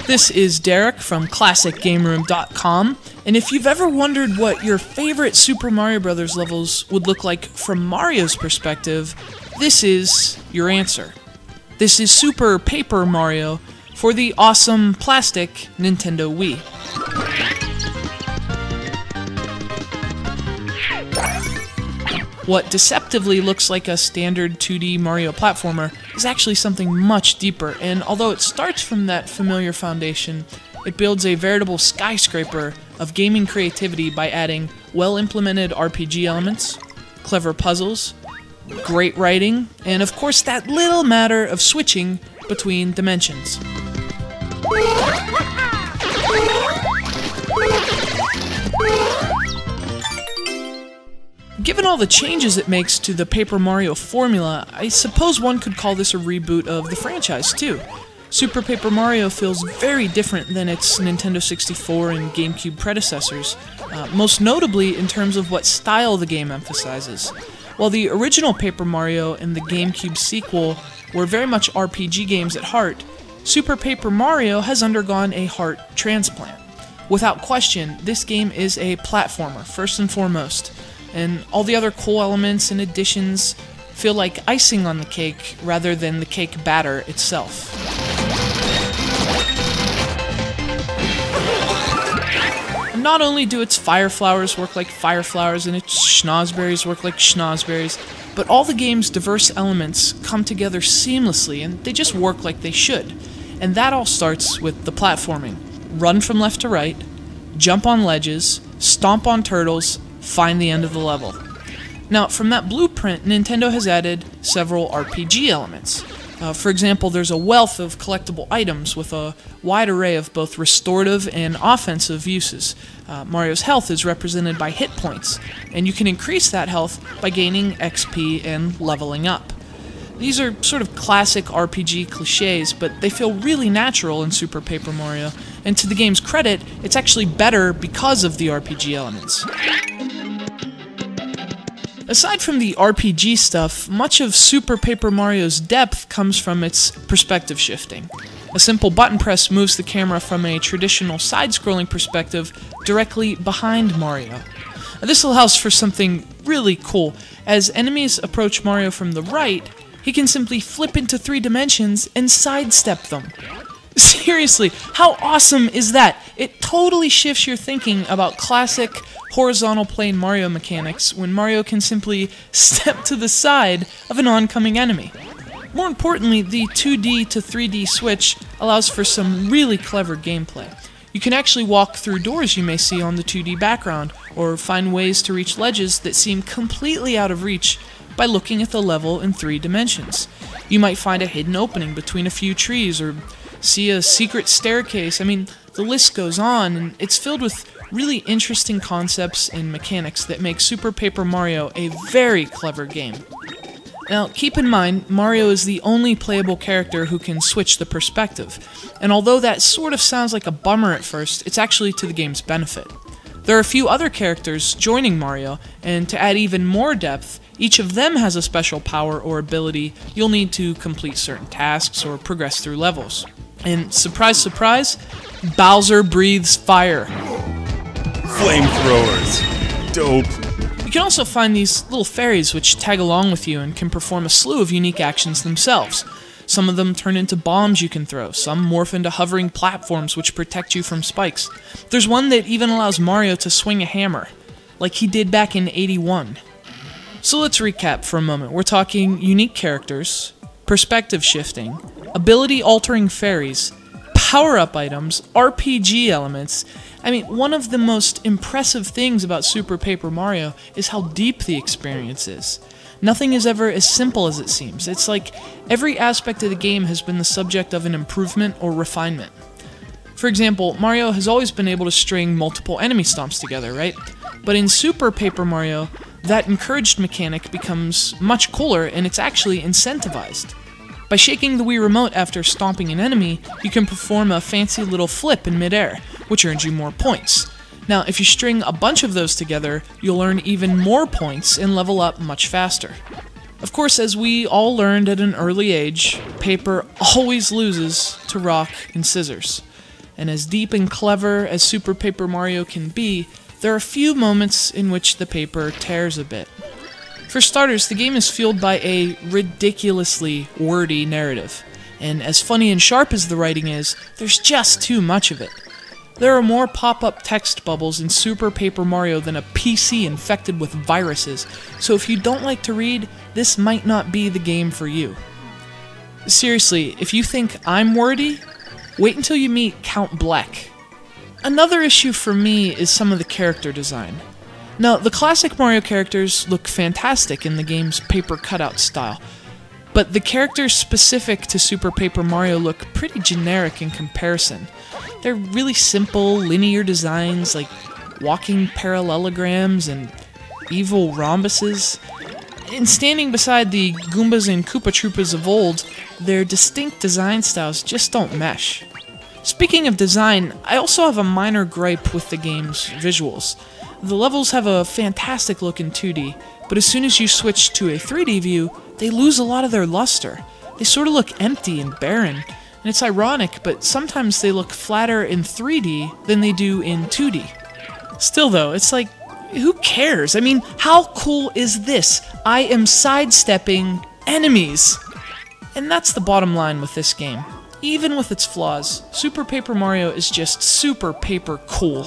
This is Derek from ClassicGameRoom.com, and if you've ever wondered what your favorite Super Mario Bros. Levels would look like from Mario's perspective, this is your answer. This is Super Paper Mario for the awesome plastic Nintendo Wii. What deceptively looks like a standard 2D Mario platformer is actually something much deeper, and although it starts from that familiar foundation, it builds a veritable skyscraper of gaming creativity by adding well-implemented RPG elements, clever puzzles, great writing, and of course that little matter of switching between dimensions. Given all the changes it makes to the Paper Mario formula, I suppose one could call this a reboot of the franchise too. Super Paper Mario feels very different than its Nintendo 64 and GameCube predecessors, most notably in terms of what style the game emphasizes. While the original Paper Mario and the GameCube sequel were very much RPG games at heart, Super Paper Mario has undergone a heart transplant. Without question, this game is a platformer, first and foremost, and all the other cool elements and additions feel like icing on the cake rather than the cake batter itself. And not only do its fire flowers work like fire flowers and its schnozberries work like schnozberries, but all the game's diverse elements come together seamlessly and they just work like they should. And that all starts with the platforming. Run from left to right, jump on ledges, stomp on turtles, find the end of the level. Now, from that blueprint, Nintendo has added several RPG elements. For example, there's a wealth of collectible items with a wide array of both restorative and offensive uses. Mario's health is represented by hit points, and you can increase that health by gaining XP and leveling up. These are sort of classic RPG cliches, but they feel really natural in Super Paper Mario, and to the game's credit, it's actually better because of the RPG elements. Aside from the RPG stuff, much of Super Paper Mario's depth comes from its perspective shifting. A simple button press moves the camera from a traditional side-scrolling perspective directly behind Mario. This allows for something really cool. As enemies approach Mario from the right, he can simply flip into 3 dimensions and sidestep them. Seriously, how awesome is that? It totally shifts your thinking about classic horizontal plane Mario mechanics when Mario can simply step to the side of an oncoming enemy. More importantly, the 2D to 3D switch allows for some really clever gameplay. You can actually walk through doors you may see on the 2D background, or find ways to reach ledges that seem completely out of reach by looking at the level in 3 dimensions. You might find a hidden opening between a few trees, or see a secret staircase. I mean, the list goes on, and it's filled with really interesting concepts and mechanics that make Super Paper Mario a very clever game. Now, keep in mind, Mario is the only playable character who can switch the perspective, and although that sort of sounds like a bummer at first, it's actually to the game's benefit. There are a few other characters joining Mario, and to add even more depth, each of them has a special power or ability you'll need to complete certain tasks or progress through levels. And surprise, surprise, Bowser breathes fire. Flamethrowers. Dope. You can also find these little fairies which tag along with you and can perform a slew of unique actions themselves. Some of them turn into bombs you can throw, some morph into hovering platforms which protect you from spikes. There's one that even allows Mario to swing a hammer, like he did back in '81. So let's recap for a moment. We're talking unique characters, perspective shifting, ability-altering fairies, power-up items, RPG elements. I mean, one of the most impressive things about Super Paper Mario is how deep the experience is. Nothing is ever as simple as it seems. It's like every aspect of the game has been the subject of an improvement or refinement. For example, Mario has always been able to string multiple enemy stomps together, right? But in Super Paper Mario, that encouraged mechanic becomes much cooler, and it's actually incentivized. By shaking the Wii Remote after stomping an enemy, you can perform a fancy little flip in midair, which earns you more points. Now, if you string a bunch of those together, you'll earn even more points and level up much faster. Of course, as we all learned at an early age, paper always loses to rock and scissors. and as deep and clever as Super Paper Mario can be, there are a few moments in which the paper tears a bit. For starters, the game is fueled by a ridiculously wordy narrative, and as funny and sharp as the writing is, there's just too much of it. There are more pop-up text bubbles in Super Paper Mario than a PC infected with viruses, so if you don't like to read, this might not be the game for you. Seriously, if you think I'm wordy, wait until you meet Count Bleck. Another issue for me is some of the character design. Now, the classic Mario characters look fantastic in the game's paper cutout style, but the characters specific to Super Paper Mario look pretty generic in comparison. They're really simple, linear designs like walking parallelograms and evil rhombuses. And standing beside the Goombas and Koopa Troopas of old, their distinct design styles just don't mesh. Speaking of design, I also have a minor gripe with the game's visuals. The levels have a fantastic look in 2D, but as soon as you switch to a 3D view, they lose a lot of their luster. They sort of look empty and barren. And it's ironic, but sometimes they look flatter in 3D than they do in 2D. Still though, it's like, who cares? I mean, how cool is this? I am sidestepping enemies! And that's the bottom line with this game. Even with its flaws, Super Paper Mario is just super paper cool.